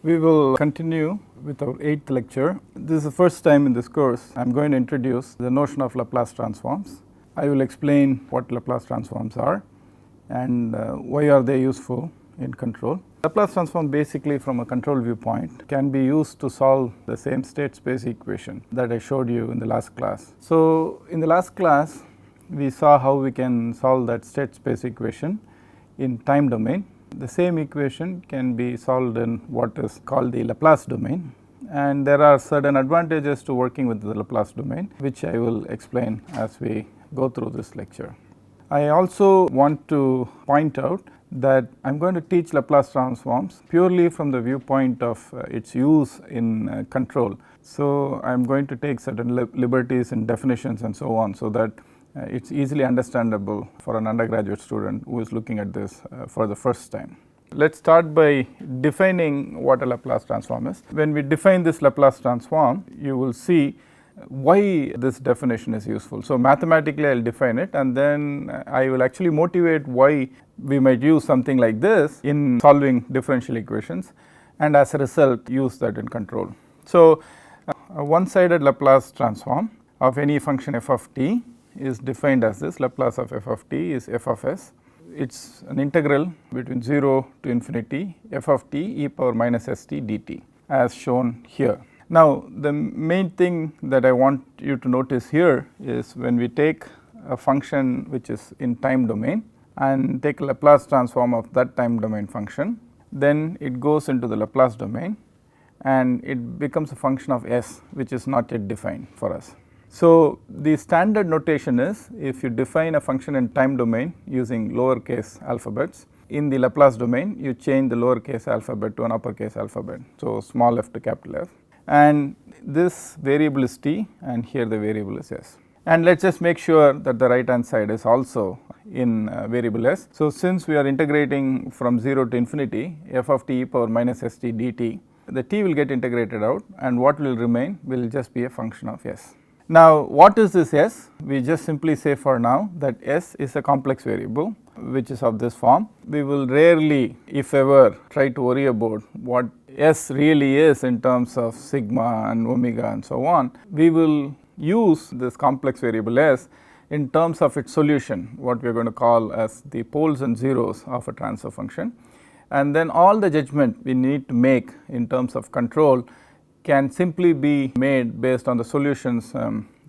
We will continue with our 8th lecture. This is the first time in this course I am going to introduce the notion of Laplace transforms. I will explain what Laplace transforms are and why are they useful in control. Laplace transform basically from a control viewpoint can be used to solve the same state space equation that I showed you in the last class. So, in the last class we saw how we can solve that state space equation in time domain. The same equation can be solved in what is called the Laplace domain, and there are certain advantages to working with the Laplace domain, which I will explain as we go through this lecture. I also want to point out that I am going to teach Laplace transforms purely from the viewpoint of its use in control. So, I am going to take certain liberties in definitions and so on, so that it is easily understandable for an undergraduate student who is looking at this for the first time. Let us start by defining what a Laplace transform is. When we define this Laplace transform, you will see why this definition is useful. So, mathematically I will define it, and then I will actually motivate why we might use something like this in solving differential equations, and as a result use that in control. So, a one-sided Laplace transform of any function f of t is defined as this. Laplace of f of t is f of s. It is an integral between 0 to infinity f of t e power minus st dt as shown here. Now, the main thing that I want you to notice here is when we take a function which is in time domain and take a Laplace transform of that time domain function, then it goes into the Laplace domain and it becomes a function of s, which is not yet defined for us. So, the standard notation is if you define a function in time domain using lowercase alphabets, in the Laplace domain you change the lowercase alphabet to an uppercase alphabet. So, small f to capital F, and this variable is t and here the variable is s. And let us just make sure that the right hand side is also in variable s. So, since we are integrating from 0 to infinity f of t e power minus st dt, the t will get integrated out and what will remain will just be a function of s. Now, what is this s? We just simply say for now that s is a complex variable which is of this form. We will rarely, if ever, try to worry about what s really is in terms of sigma and omega and so on. We will use this complex variable s in terms of its solution, what we are going to call as the poles and zeros of a transfer function, and then all the judgment we need to make in terms of control can simply be made based on the solutions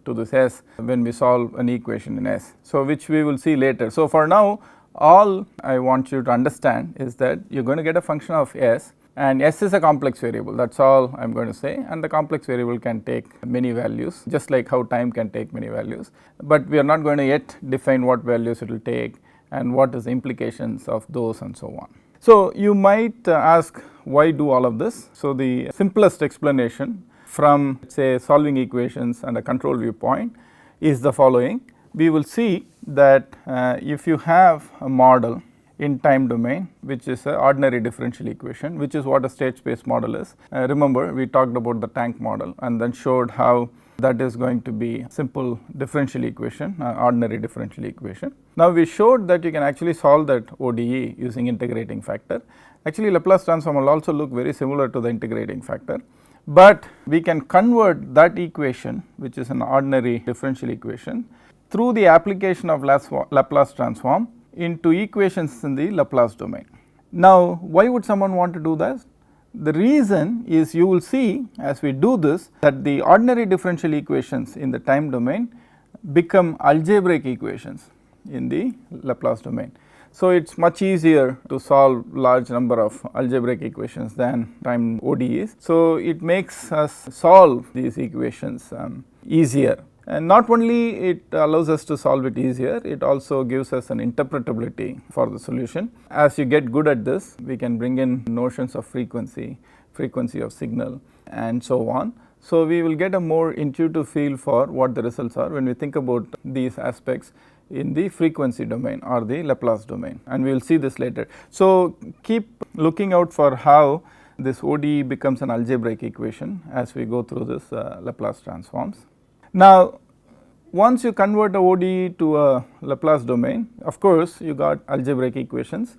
to this s when we solve an equation in s. So, which we will see later. So, for now all I want you to understand is that you are going to get a function of s, and s is a complex variable, that is all I am going to say, and the complex variable can take many values just like how time can take many values, but we are not going to yet define what values it will take and what is the implications of those and so on. So, you might ask why do all of this. So, the simplest explanation from say solving equations and a control viewpoint is the following. We will see that if you have a model in time domain which is an ordinary differential equation, which is what a state space model is. Remember we talked about the tank model and then showed how that is going to be simple differential equation, ordinary differential equation. Now, we showed that you can actually solve that ODE using integrating factor. Actually, Laplace transform will also look very similar to the integrating factor, but we can convert that equation, which is an ordinary differential equation, through the application of Laplace transform into equations in the Laplace domain. Now, why would someone want to do that? The reason is you will see as we do this that the ordinary differential equations in the time domain become algebraic equations in the Laplace domain. So, it is much easier to solve large number of algebraic equations than time ODEs. So, it makes us solve these equations easier, and not only it allows us to solve it easier, it also gives us an interpretability for the solution. As you get good at this, we can bring in notions of frequency, frequency of signal and so on. So, we will get a more intuitive feel for what the results are when we think about these aspects in the frequency domain or the Laplace domain, and we will see this later. So, keep looking out for how this ODE becomes an algebraic equation as we go through this Laplace transforms. Now, once you convert a ODE to a Laplace domain, of course, you got algebraic equations,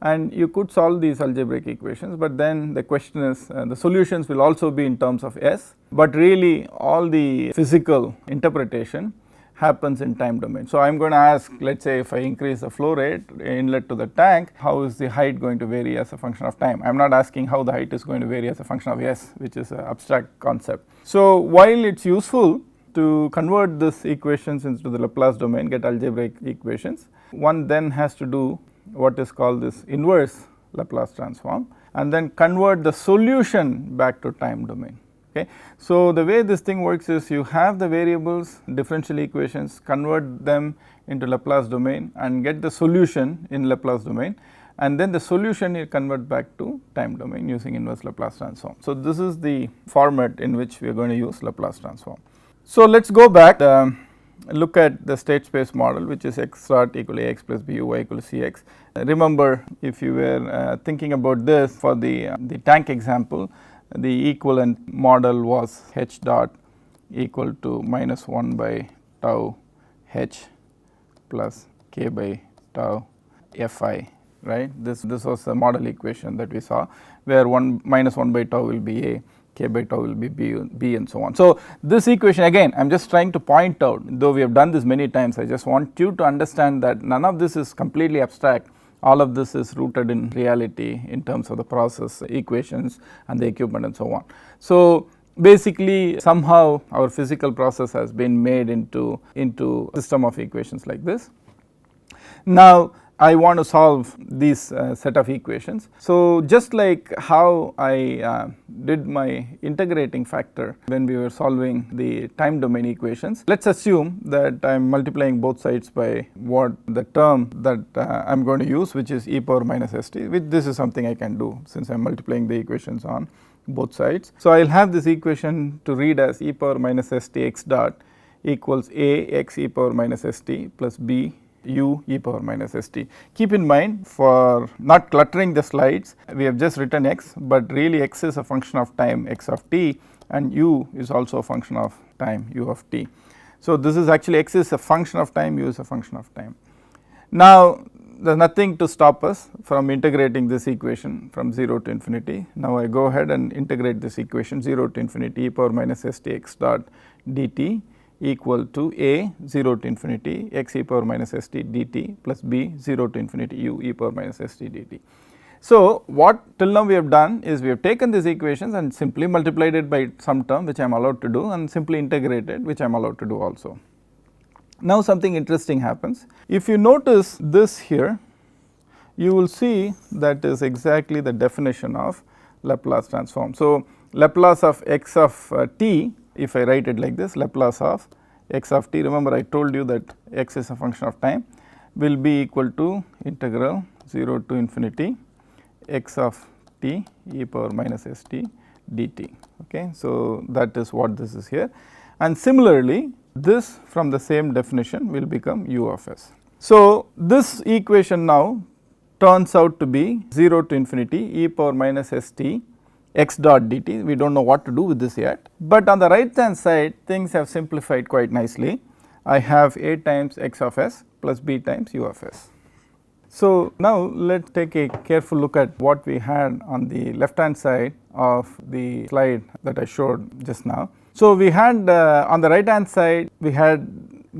and you could solve these algebraic equations, but then the question is the solutions will also be in terms of S, but really all the physical interpretation happens in time domain. So, I am going to ask, let us say if I increase the flow rate inlet to the tank, how is the height going to vary as a function of time? I am not asking how the height is going to vary as a function of S, which is an abstract concept. So, while it is useful to convert these equations into the Laplace domain, get algebraic equations, one then has to do what is called this inverse Laplace transform and then convert the solution back to time domain. Okay. So, the way this thing works is you have the variables, differential equations, convert them into Laplace domain and get the solution in Laplace domain, and then the solution you convert back to time domain using inverse Laplace transform. So, this is the format in which we are going to use Laplace transform. So, let us go back, look at the state space model, which is x dot equal to ax plus b u y equal to cx. Remember, if you were thinking about this for the tank example, the equivalent model was h dot equal to minus 1 by tau h plus k by tau fi, right. This was the model equation that we saw, where minus 1 by tau will be a, k by tau will be b and so on. So, this equation again I am just trying to point out, though we have done this many times, I just want you to understand that none of this is completely abstract. All of this is rooted in reality in terms of the process equations and the equipment and so on. So, basically somehow our physical process has been made into system of equations like this. Now, I want to solve these set of equations. So, just like how I did my integrating factor when we were solving the time domain equations, let us assume that I am multiplying both sides by what the term that I am going to use, which is e power minus st, which this is something I can do since I am multiplying the equations on both sides. So, I will have this equation to read as e power minus st x dot equals a x e power minus st plus b u e power minus st. Keep in mind, for not cluttering the slides, we have just written x, but really x is a function of time x of t and u is also a function of time u of t. So, this is actually x is a function of time, u is a function of time. Now, there is nothing to stop us from integrating this equation from 0 to infinity. Now, I go ahead and integrate this equation 0 to infinity e power minus st x dot dt equal to a 0 to infinity x e power minus st dt plus b 0 to infinity u e power minus st dt. So, what till now we have done is we have taken these equations and simply multiplied it by some term which I am allowed to do, and simply integrated, which I am allowed to do also. Now, something interesting happens. If you notice this here, you will see that is exactly the definition of Laplace transform. So, Laplace of x of t, if I write it like this, Laplace of x of t, remember I told you that x is a function of time, will be equal to integral 0 to infinity x of t e power minus st dt. Okay. So, that is what this is here, and similarly this from the same definition will become u of s. So, this equation now turns out to be 0 to infinity e power minus st x dot dt. We do not know what to do with this yet, but on the right hand side things have simplified quite nicely. I have a times x of s plus b times u of s. So, now let us take a careful look at what we had on the left hand side of the slide that I showed just now. So, we had on the right hand side we had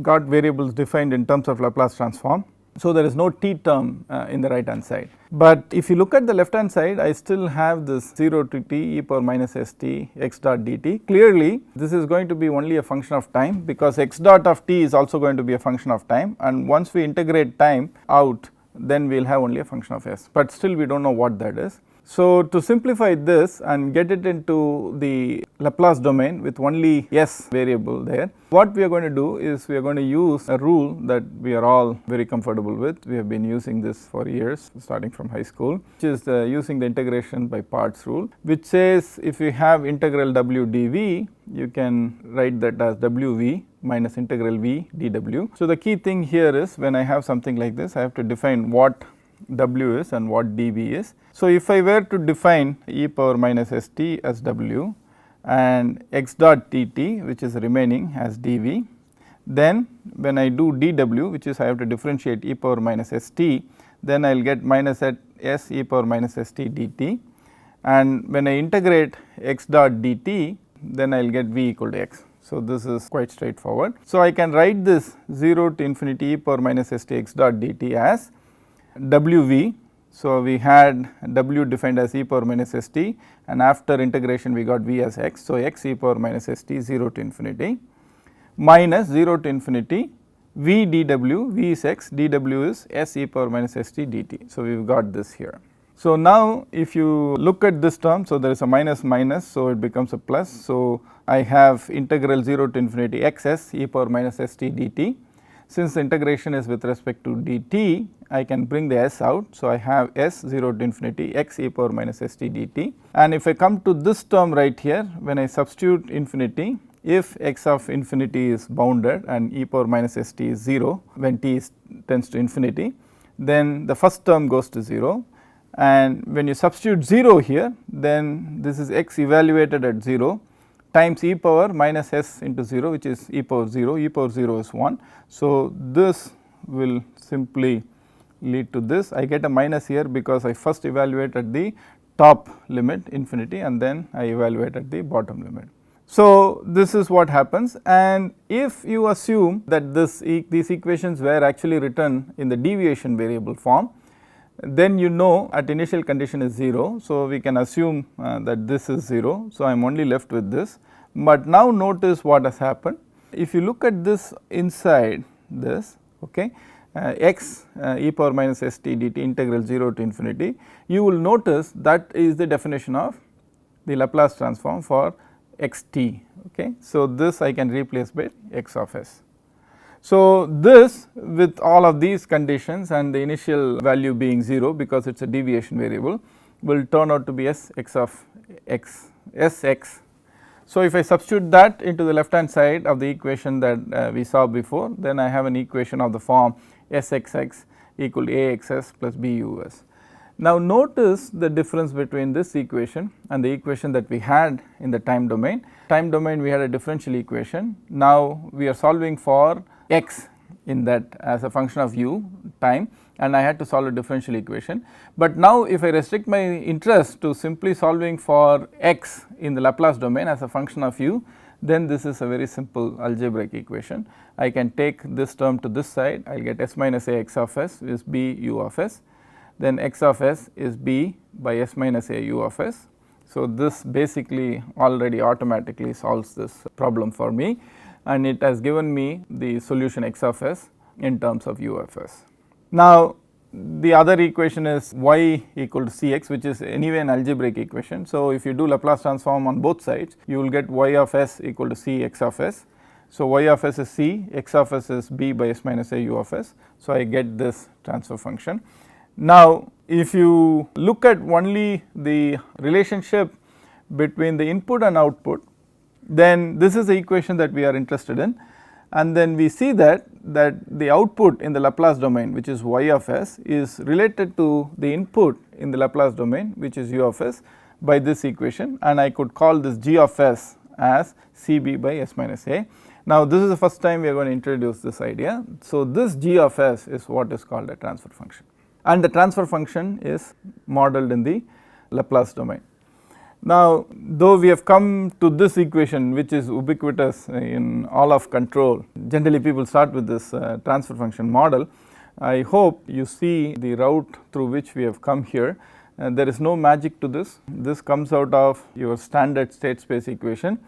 got variables defined in terms of Laplace transform. So, there is no t term in the right hand side, but if you look at the left hand side, I still have this 0 to t e power minus st x dot dt. Clearly this is going to be only a function of time, because x dot of t is also going to be a function of time, and once we integrate time out, then we will have only a function of s, but still we do not know what that is. So, to simplify this and get it into the Laplace domain with only s variable there, what we are going to do is we are going to use a rule that we are all very comfortable with. We have been using this for years starting from high school, which is using the integration by parts rule, which says if you have integral w dv, you can write that as wv minus integral v dw. So, the key thing here is when I have something like this, I have to define what w is and what dv is. So, if I were to define e power minus st as w and x dot dt, which is remaining as dv, then when I do dw, which is I have to differentiate e power minus st, then I will get minus at s e power minus s t dt, and when I integrate x dot dt, then I will get v equal to x. So, this is quite straightforward. So, I can write this 0 to infinity e power minus s t x dot dt as w v. So, we had w defined as e power minus s t, and after integration we got v as x. So, x e power minus s t 0 to infinity minus 0 to infinity v dw, v is x, dw is s e power minus s t dt. So, we have got this here. So, now if you look at this term, so there is a minus minus, so it becomes a plus. So, I have integral 0 to infinity x s e power minus s t dt. Since the integration is with respect to dt, I can bring the s out. So, I have s 0 to infinity x e power minus s t dt, and if I come to this term right here, when I substitute infinity, if x of infinity is bounded and e power minus s t is 0 when t tends to infinity, then the first term goes to 0, and when you substitute 0 here, then this is x evaluated at 0 times e power minus s into 0, which is e power 0, e power 0 is 1. So, this will simply lead to this. I get a minus here because I first evaluated the top limit infinity and then I evaluated the bottom limit. So, this is what happens, and if you assume that these equations were actually written in the deviation variable form, then you know at initial condition is 0. So, we can assume that this is 0. So, I am only left with this, but now notice what has happened. If you look at this inside this, okay, x e power minus s t dt integral 0 to infinity, you will notice that is the definition of the Laplace transform for x t. Okay. So, this I can replace by x of s. So, this with all of these conditions and the initial value being 0 because it is a deviation variable will turn out to be s x of x s x. So, if I substitute that into the left hand side of the equation that we saw before, then I have an equation of the form s x x equal to a x s plus b u s. Now, notice the difference between this equation and the equation that we had in the time domain. Time domain we had a differential equation. Now, we are solving for x in that as a function of u time, and I had to solve a differential equation. But now, if I restrict my interest to simply solving for x in the Laplace domain as a function of u, then this is a very simple algebraic equation. I can take this term to this side, I will get s minus a x of s is b u of s. Then x of s is b by s minus a u of s. So, this basically already automatically solves this problem for me, and it has given me the solution x of s in terms of u of s. Now, the other equation is y equal to cx, which is anyway an algebraic equation. So, if you do Laplace transform on both sides, you will get y of s equal to c x of s. So, y of s is c, x of s is b by s minus a u of s. So, I get this transfer function. Now, if you look at only the relationship between the input and output, then this is the equation that we are interested in, and then we see that the output in the Laplace domain, which is y of s, is related to the input in the Laplace domain, which is u of s, by this equation, and I could call this g of s as cb by s minus a. Now, this is the first time we are going to introduce this idea. So, this g of s is what is called a transfer function, and the transfer function is modeled in the Laplace domain. Now, though we have come to this equation, which is ubiquitous in all of control, generally people start with this transfer function model. I hope you see the route through which we have come here. There is no magic to this. This comes out of your standard state space equation,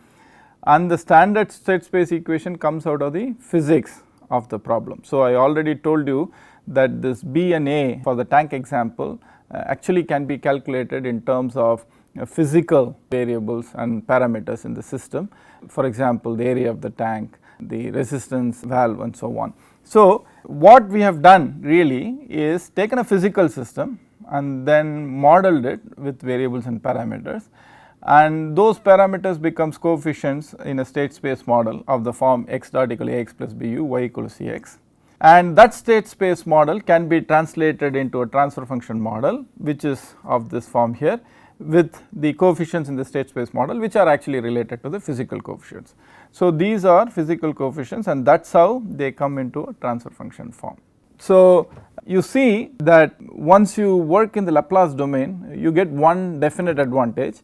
and the standard state space equation comes out of the physics of the problem. So, I already told you that this b and a for the tank example actually can be calculated in terms of physical variables and parameters in the system. For example, the area of the tank, the resistance valve, and so on. So, what we have done really is taken a physical system and then modeled it with variables and parameters, and those parameters becomes coefficients in a state space model of the form x dot equal to ax plus bu, y equal to cx. And that state space model can be translated into a transfer function model, which is of this form here, with the coefficients in the state space model, which are actually related to the physical coefficients. So, these are physical coefficients, and that is how they come into a transfer function form. So, you see that once you work in the Laplace domain, you get one definite advantage,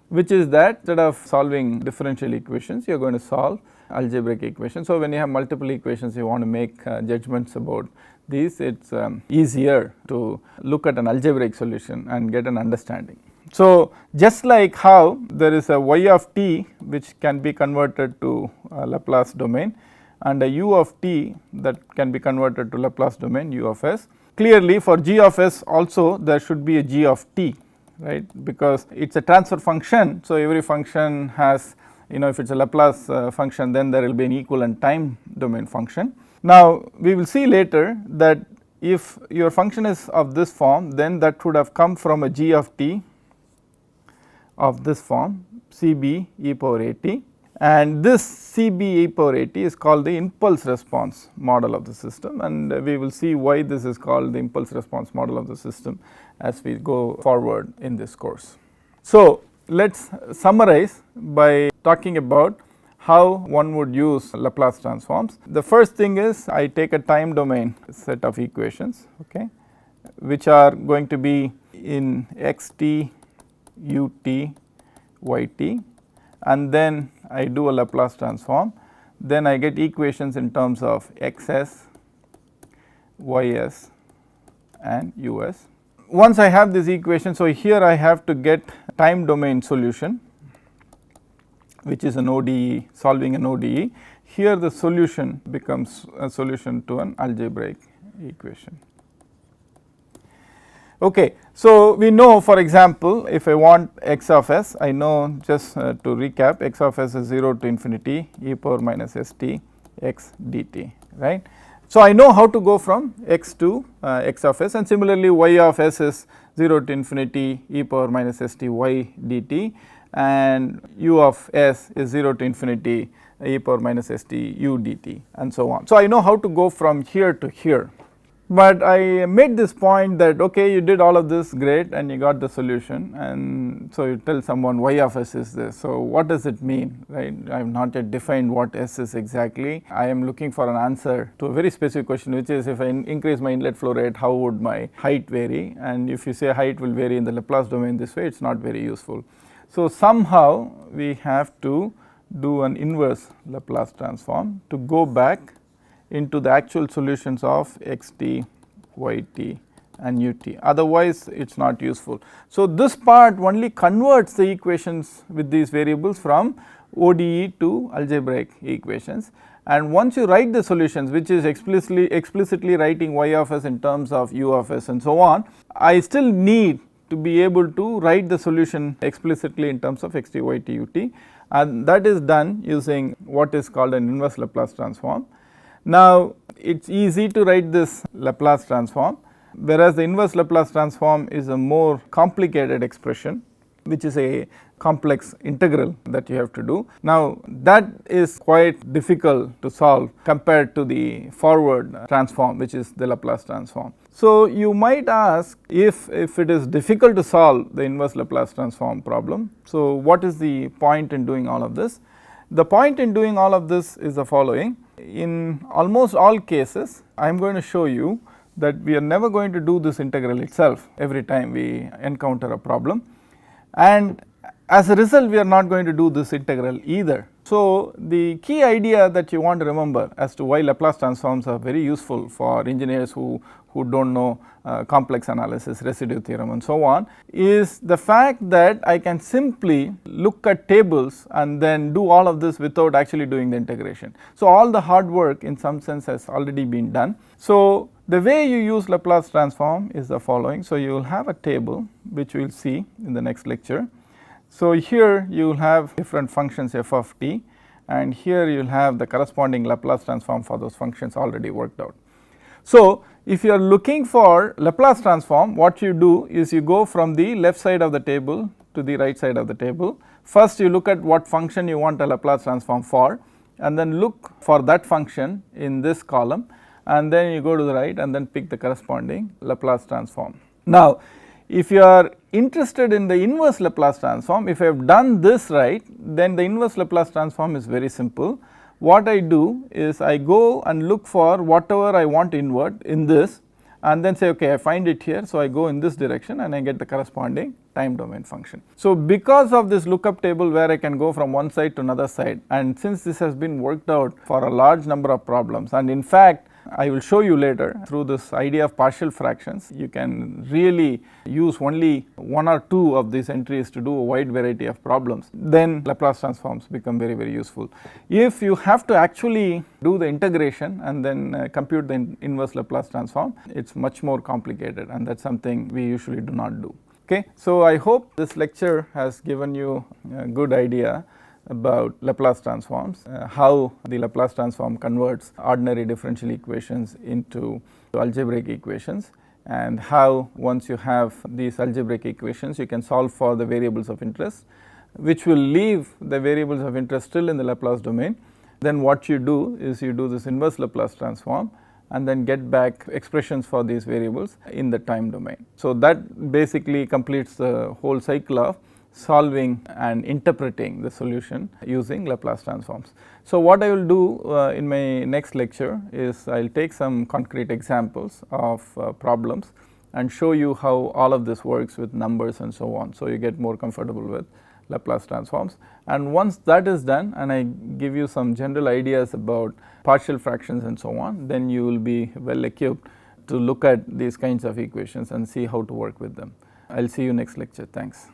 which is that instead of solving differential equations, you are going to solve algebraic equations. So, when you have multiple equations, you want to make judgments about these, it is easier to look at an algebraic solution and get an understanding. So, just like how there is a y of t which can be converted to Laplace domain and a u of t that can be converted to Laplace domain u of s, clearly for g of s also there should be a g of t, right, because it is a transfer function. So, every function has, if it is a Laplace function, then there will be an equivalent time domain function. Now, we will see later that if your function is of this form, then that would have come from a g of t of this form Cb e power at, and this Cb e power at is called the impulse response model of the system, and we will see why this is called the impulse response model of the system as we go forward in this course. So, let us summarize by talking about how one would use Laplace transforms. The first thing is I take a time domain set of equations, okay, which are going to be in xt, ut, yt, and then I do a Laplace transform. Then I get equations in terms of xs, ys and us. Once I have this equation, so here I have to get time domain solution, which is an ODE, solving an ODE. Here the solution becomes a solution to an algebraic equation. Okay, so we know, for example, if I want x of s, I know, just to recap, x of s is 0 to infinity e power minus st x dt, right. So, I know how to go from x to x of s, and similarly y of s is 0 to infinity e power minus st y dt, and u of s is 0 to infinity e power minus st u dt, and so on. So, I know how to go from here to here, but I made this point that okay, you did all of this, great, and you got the solution, and so you tell someone y of s is this. So, what does it mean, right? I have not yet defined what s is exactly. I am looking for an answer to a very specific question, which is if I increase my inlet flow rate, how would my height vary? And if you say height will vary in the Laplace domain this way, it is not very useful. So, somehow we have to do an inverse Laplace transform to go back into the actual solutions of xt, yt and ut, otherwise it is not useful. So, this part only converts the equations with these variables from ODE to algebraic equations, and once you write the solutions, which is explicitly writing y of s in terms of u of s and so on, I still need to be able to write the solution explicitly in terms of xt, yt, ut, and that is done using what is called an inverse Laplace transform. Now, it is easy to write this Laplace transform, whereas the inverse Laplace transform is a more complicated expression, which is a complex integral that you have to do. Now, that is quite difficult to solve compared to the forward transform, which is the Laplace transform. So, you might ask if it is difficult to solve the inverse Laplace transform problem, so what is the point in doing all of this? The point in doing all of this is the following. In almost all cases, I am going to show you that we are never going to do this integral itself every time we encounter a problem, and as a result we are not going to do this integral either. So, the key idea that you want to remember as to why Laplace transforms are very useful for engineers who do not know complex analysis, residue theorem and so on, is the fact that I can simply look at tables and then do all of this without actually doing the integration. So, all the hard work in some sense has already been done. So, the way you use Laplace transform is the following. So, you will have a table which we will see in the next lecture. So, here you will have different functions f of t, and here you will have the corresponding Laplace transform for those functions already worked out. So, if you are looking for Laplace transform, what you do is you go from the left side of the table to the right side of the table. First you look at what function you want a Laplace transform for, and then look for that function in this column, and then you go to the right and then pick the corresponding Laplace transform. Now, if you are interested in the inverse Laplace transform, if I have done this right, then the inverse Laplace transform is very simple. What I do is I go and look for whatever I want to invert in this, and then say, okay, I find it here, so I go in this direction and I get the corresponding time domain function. So because of this lookup table where I can go from one side to another side, and since this has been worked out for a large number of problems, and in fact I will show you later through this idea of partial fractions, you can really use only one or two of these entries to do a wide variety of problems. Then Laplace transforms become very, very useful. If you have to actually do the integration and then compute the inverse Laplace transform, it's much more complicated, and that's something we usually do not do. Okay, so I hope this lecture has given you a good idea about Laplace transforms, how the Laplace transform converts ordinary differential equations into algebraic equations, and how once you have these algebraic equations you can solve for the variables of interest, which will leave the variables of interest still in the Laplace domain. Then what you do is you do this inverse Laplace transform and then get back expressions for these variables in the time domain. So that basically completes the whole cycle of solving and interpreting the solution using Laplace transforms. So what I will do in my next lecture is I will take some concrete examples of problems and show you how all of this works with numbers and so on, so you get more comfortable with Laplace transforms. And once that is done and I give you some general ideas about partial fractions and so on, then you will be well equipped to look at these kinds of equations and see how to work with them. I will see you next lecture. Thanks.